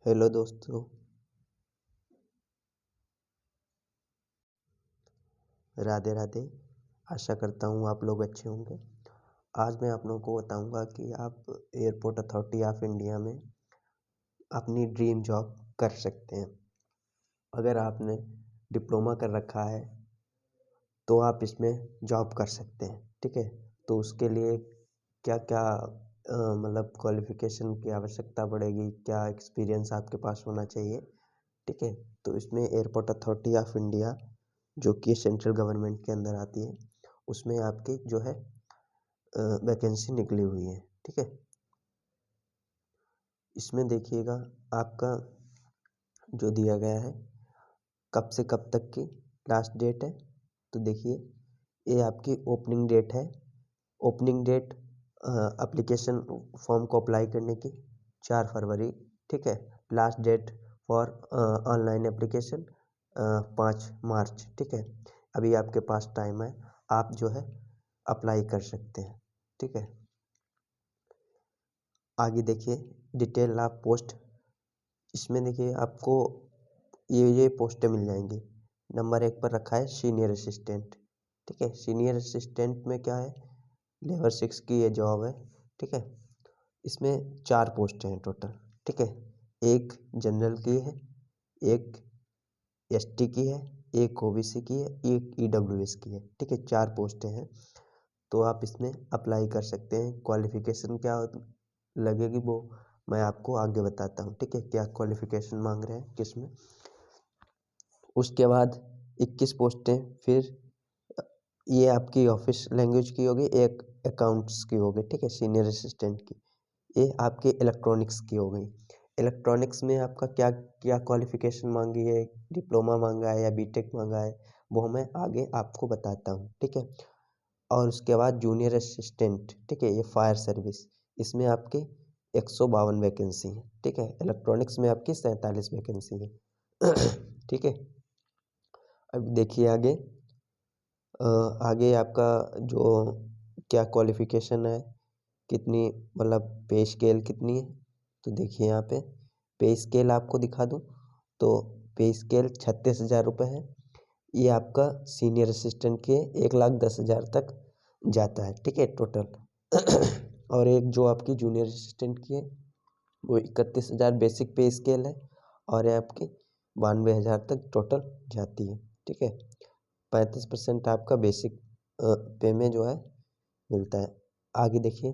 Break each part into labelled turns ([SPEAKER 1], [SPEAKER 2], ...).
[SPEAKER 1] Hello दोस्तों, राधे राधे। आशा करता हूँ आप लोग अच्छे होंगे। आज मैं आप लोगों को बताऊंगा कि आप एयरपोर्ट अथॉरिटी ऑफ इंडिया में अपनी ड्रीम जॉब कर सकते हैं। अगर आपने डिप्लोमा कर रखा है तो आप इसमें जॉब कर सकते हैं, ठीक है। तो उसके लिए क्या क्या मतलब क्वालिफ़िकेशन की आवश्यकता पड़ेगी, क्या एक्सपीरियंस आपके पास होना चाहिए, ठीक है। तो इसमें एयरपोर्ट अथॉरिटी ऑफ इंडिया जो कि सेंट्रल गवर्नमेंट के अंदर आती है, उसमें आपकी जो है वैकेंसी निकली हुई है, ठीक है। इसमें देखिएगा आपका जो दिया गया है कब से कब तक की लास्ट डेट है। तो देखिए ये आपकी ओपनिंग डेट है। ओपनिंग डेट एप्लीकेशन फॉर्म को अप्लाई करने की 4 फरवरी, ठीक है। Last date for online application 5 March, ठीक है। अभी आपके पास टाइम है, आप जो है अप्लाई कर सकते हैं, ठीक है। आगे देखिए डिटेल ऑफ पोस्ट। इसमें देखिए आपको ये पोस्टें मिल जाएंगी। नंबर 1 पर रखा है सीनियर असिस्टेंट, ठीक है। सीनियर असिस्टेंट में क्या है, लेवल 6 की ये जॉब है, ठीक है। इसमें 4 पोस्टें हैं टोटल, ठीक है। एक जनरल की है, एक एसटी की है, एक ओबीसी की है, एक ईडब्ल्यूएस की है, ठीक है। 4 पोस्टें हैं। तो आप इसमें अप्लाई कर सकते हैं। क्वालिफिकेशन क्या लगेगी वो मैं आपको आगे बताता हूँ, ठीक है। क्या क्वालिफिकेशन मांग रहे हैं किसमें। उसके बाद 21 पोस्टें फिर ये आपकी ऑफिस लैंग्वेज की होगी, एक अकाउंट्स की होगी, ठीक है, सीनियर असिस्टेंट की। ये आपके इलेक्ट्रॉनिक्स की हो गई। इलेक्ट्रॉनिक्स में आपका क्या क्या क्वालिफिकेशन मांगी है, डिप्लोमा मांगा है या बीटेक मांगा है, वो मैं आगे आपको बताता हूँ, ठीक है। और उसके बाद जूनियर असिस्टेंट, ठीक है, ये फायर सर्विस। इसमें आपके 152 वैकेंसी है, ठीक है। इलेक्ट्रॉनिक्स में आपकी 47 वैकेंसी है ठीक है। अब देखिए आगे आगे आपका जो क्या क्वालिफिकेशन है, कितनी मतलब पे स्केल कितनी है। तो देखिए यहाँ पे पे स्केल आपको दिखा दूँ तो पे स्केल 36,000 रुपये है। ये आपका सीनियर असिस्टेंट के 1,10,000 तक जाता है, ठीक है, टोटल और एक जो आपकी जूनियर असिस्टेंट की है वो 31,000 बेसिक पे स्केल है और ये आपकी 92,000 तक टोटल जाती है, ठीक है। 35% आपका बेसिक पे में जो है मिलता है। आगे देखिए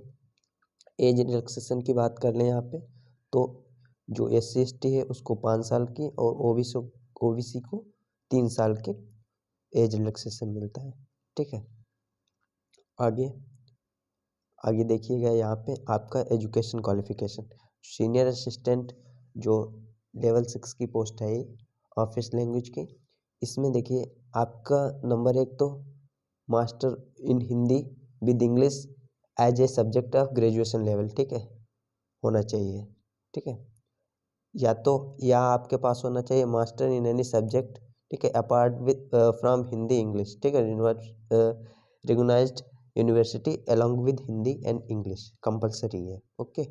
[SPEAKER 1] एज रिलैक्सेशन की बात कर लें यहाँ पे, तो जो SC ST है उसको 5 साल की और ओबीसी को 3 साल की एज रिलैक्सेशन मिलता है, ठीक है। आगे आगे देखिएगा यहाँ पे आपका एजुकेशन क्वालिफिकेशन। सीनियर असिस्टेंट जो लेवल 6 की पोस्ट है ऑफिस लैंग्वेज की, इसमें देखिए आपका नंबर 1 तो master in Hindi with English as a subject of graduation level, ठीक है, होना चाहिए, ठीक है। या आपके पास होना चाहिए मास्टर इन एनी सब्जेक्ट, ठीक है, apart with from Hindi English, ठीक है, recognised university along with Hindi and English compulsory है, ओके।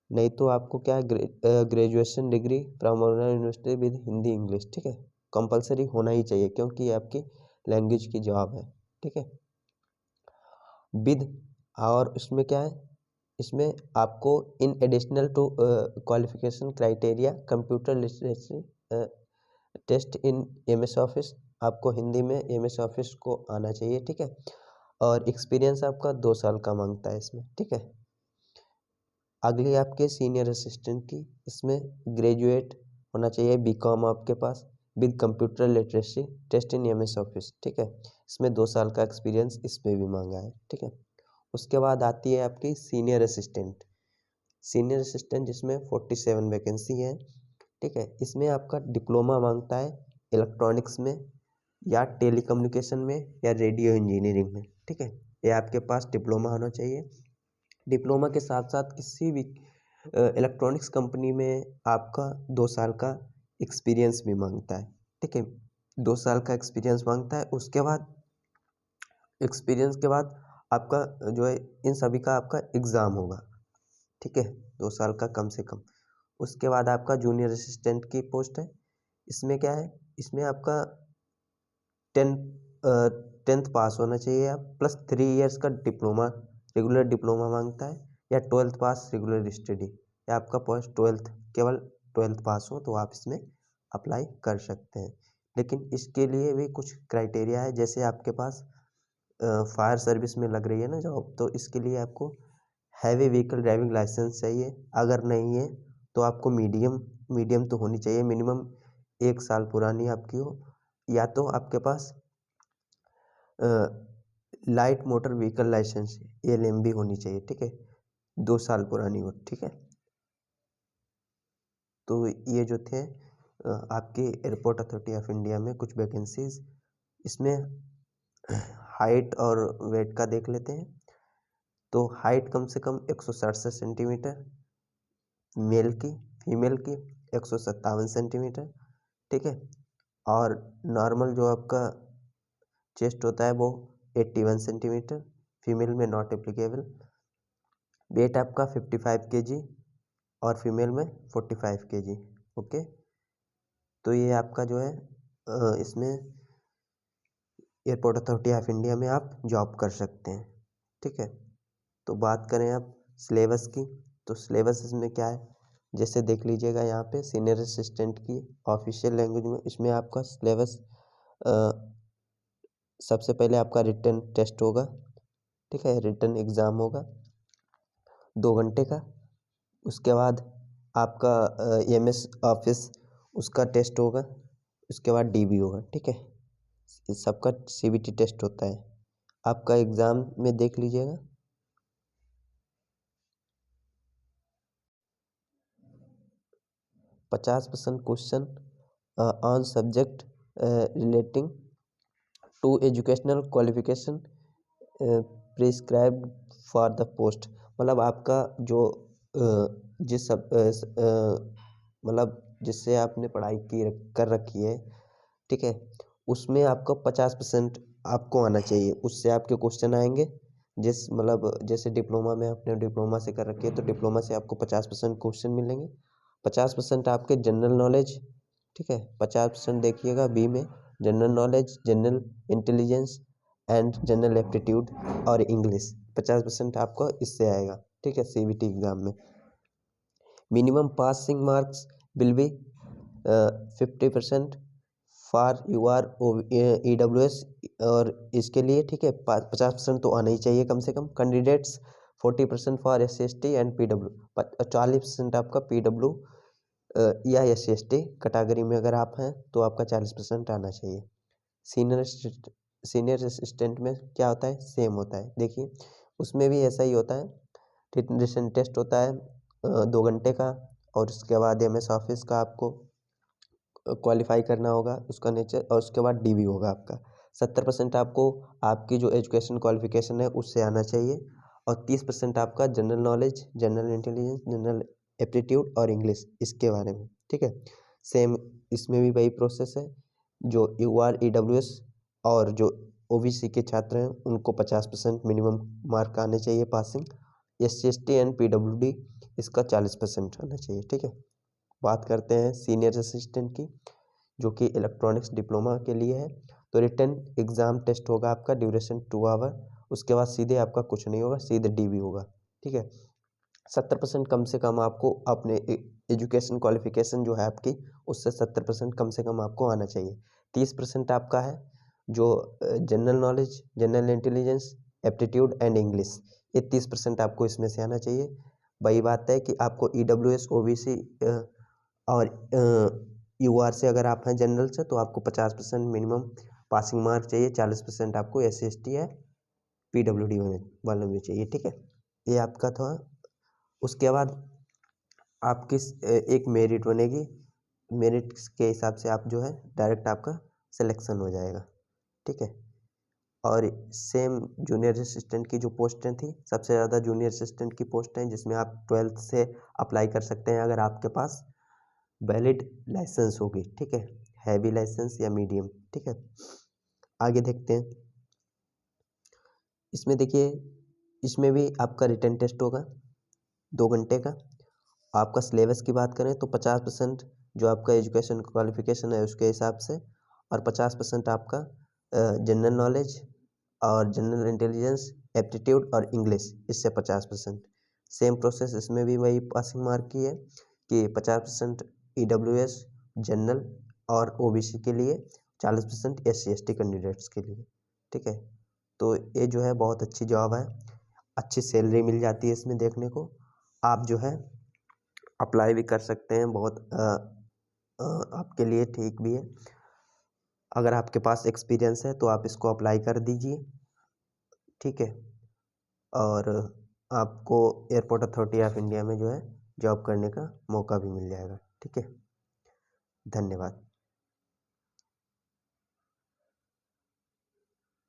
[SPEAKER 1] नहीं तो आपको क्या graduation degree from university with Hindi English, ठीक है, कंपलसरी होना ही चाहिए क्योंकि ये आपकी लैंग्वेज की जॉब है, ठीक है। विद और इसमें क्या है, इसमें आपको in additional to qualification criteria computer literacy test in MS office, आपको हिंदी में MS ऑफिस को आना चाहिए, ठीक है। और एक्सपीरियंस आपका 2 साल का मांगता है इसमें, ठीक है। अगली आपके सीनियर असिस्टेंट की, इसमें ग्रेजुएट होना चाहिए BCom आपके पास with computer literacy test in MS office, ठीक है। इसमें 2 साल का एक्सपीरियंस इसमें भी मांगा है, ठीक है। उसके बाद आती है आपकी सीनियर असिस्टेंट। सीनियर असिस्टेंट जिसमें 47 वैकेंसी है, ठीक है। इसमें आपका डिप्लोमा मांगता है इलेक्ट्रॉनिक्स में या टेलीकम्युनिकेशन में या रेडियो इंजीनियरिंग में, ठीक है। ये आपके पास डिप्लोमा होना चाहिए। डिप्लोमा के साथ साथ किसी भी इलेक्ट्रॉनिक्स कंपनी में आपका 2 साल का एक्सपीरियंस भी मांगता है, ठीक है। 2 साल का एक्सपीरियंस मांगता है। उसके बाद एक्सपीरियंस के बाद आपका जो है इन सभी का आपका एग्ज़ाम होगा, ठीक है, 2 साल का कम से कम। उसके बाद आपका जूनियर असिस्टेंट की पोस्ट है। इसमें क्या है, इसमें आपका 10th पास होना चाहिए आप, प्लस 3 इयर्स का डिप्लोमा, रेगुलर डिप्लोमा मांगता है, या 12th पास रेगुलर स्टडी, या आपका पोस्ट 12th, केवल 12th पास हो तो आप इसमें अप्लाई कर सकते हैं। लेकिन इसके लिए भी कुछ क्राइटेरिया है, जैसे आपके पास फायर सर्विस में लग रही है ना जॉब, तो इसके लिए आपको हैवी व्हीकल ड्राइविंग लाइसेंस चाहिए। अगर नहीं है तो आपको मीडियम तो होनी चाहिए, मिनिमम 1 साल पुरानी आपकी हो, या तो आपके पास light motor vehicle licence LMB होनी चाहिए, ठीक है, 2 साल पुरानी हो, ठीक है। तो ये जो थे आपके एयरपोर्ट अथॉरिटी ऑफ इंडिया में कुछ वैकेंसीज। इसमें हाइट और वेट का देख लेते हैं। तो हाइट कम से कम 167 सेंटीमीटर मेल की, फीमेल की 157 सेंटीमीटर, ठीक है। और नॉर्मल जो आपका चेस्ट होता है वो 81 सेंटीमीटर, फीमेल में नॉट एप्लीकेबल। वेट आपका 55 kg और फीमेल में 45 kg, ओके। तो ये आपका जो है इसमें एयरपोर्ट अथॉरिटी ऑफ इंडिया में आप जॉब कर सकते हैं, ठीक है। तो बात करें आप सिलेबस की, तो सिलेबस इसमें क्या है, जैसे देख लीजिएगा यहाँ पे सीनियर असिस्टेंट की ऑफिशियल लैंग्वेज में, इसमें आपका सिलेबस सबसे पहले आपका रिटन टेस्ट होगा, ठीक है, रिटन एग्ज़ाम होगा 2 घंटे का। उसके बाद आपका MS ऑफिस उसका टेस्ट होगा, उसके बाद DB होगा, ठीक है। इस सबका CBT टेस्ट होता है। आपका एग्ज़ाम में देख लीजिएगा 50% question on subject relating to educational qualification prescribed for the post. मतलब आपका जो जिस मतलब जिससे आपने पढ़ाई की कर रखी है, ठीक है, उसमें आपका 50% आपको आना चाहिए, उससे आपके क्वेश्चन आएंगे। मतलब जैसे डिप्लोमा में आपने डिप्लोमा से कर रखी है तो डिप्लोमा से आपको 50% क्वेश्चन मिलेंगे। 50% आपके जनरल नॉलेज, ठीक है, 50% देखिएगा बी में general knowledge, general intelligence and general aptitude और इंग्लिश, 50% आपको इससे आएगा, ठीक है, CBT एग्ज़ाम में। Minimum passing marks will be 50% for EWS, और इसके लिए, ठीक है, 50% तो आना ही चाहिए कम से कम। Candidates 40% for SC/ST and PW, 40% आपका PW या SC/ST कैटेगरी में अगर आप हैं तो आपका 40% आना चाहिए। सीनियर असिस्टेंट में क्या होता है, सेम होता है, देखिए उसमें भी ऐसा ही होता है। रिटन टेस्ट होता है 2 घंटे का, और उसके बाद MS ऑफिस का आपको क्वालिफाई करना होगा, उसका नेचर, और उसके बाद DB होगा आपका। 70% आपको आपकी जो एजुकेशन क्वालिफिकेशन है उससे आना चाहिए, और 30% आपका general knowledge, general intelligence, general aptitude और इंग्लिश, इसके बारे में, ठीक है। सेम इसमें भी वही प्रोसेस है। जो EWS और जो OBC के छात्र हैं उनको 50% मिनिमम मार्क आने चाहिए पासिंग। SC/ST एंड PWD इसका 40% आना चाहिए, ठीक है। बात करते हैं सीनियर असिस्टेंट की, जो कि इलेक्ट्रॉनिक्स डिप्लोमा के लिए है। तो रिटन एग्ज़ाम टेस्ट होगा आपका, ड्यूरेशन 2 आवर, उसके बाद सीधे आपका कुछ नहीं होगा, सीधे DB होगा, ठीक है। 70% कम से कम आपको अपने एजुकेशन क्वालिफिकेशन जो है आपकी, उससे 70% कम से कम आपको आना चाहिए। 30% आपका है जो general knowledge, general intelligence, aptitude and English, ये 30% आपको इसमें से आना चाहिए। वही बात है कि आपको EWS, OBC और UR से अगर आप हैं जनरल से, तो आपको 50% मिनिमम पासिंग मार्क चाहिए, 40% आपको SC/ST है, PWD वालों में चाहिए, ठीक है। ये आपका था। उसके बाद आपकी एक मेरिट बनेगी, मेरिट के हिसाब से आप जो है डायरेक्ट आपका सिलेक्शन हो जाएगा, ठीक है। और सेम जूनियर असिस्टेंट की जो पोस्टें थी, सबसे ज़्यादा जूनियर असिस्टेंट की पोस्ट हैं, जिसमें आप 12th से अप्लाई कर सकते हैं अगर आपके पास वैलिड लाइसेंस होगी, ठीक है, हैवी लाइसेंस या मीडियम, ठीक है। आगे देखते हैं। इसमें देखिए, इसमें भी आपका रिटन टेस्ट होगा 2 घंटे का, आपका सिलेबस की बात करें तो 50% जो आपका एजुकेशन क्वालिफिकेशन है उसके हिसाब से, और 50% आपका जनरल नॉलेज और जनरल इंटेलिजेंस, एप्टीट्यूड और इंग्लिश, इससे 50%। सेम प्रोसेस इसमें भी वही पासिंग मार्क की है कि 50% EWS जनरल और OBC के लिए, 40% SC/ST कैंडिडेट्स के लिए। ठीक है, तो ये जो है बहुत अच्छी जॉब है, अच्छी सैलरी मिल जाती है इसमें देखने को। आप जो है अप्लाई भी कर सकते हैं, बहुत आपके लिए ठीक भी है। अगर आपके पास एक्सपीरियंस है तो आप इसको अप्लाई कर दीजिए। ठीक है, और आपको एयरपोर्ट अथॉरिटी ऑफ इंडिया में जो है जॉब करने का मौका भी मिल जाएगा। ठीक है, धन्यवाद।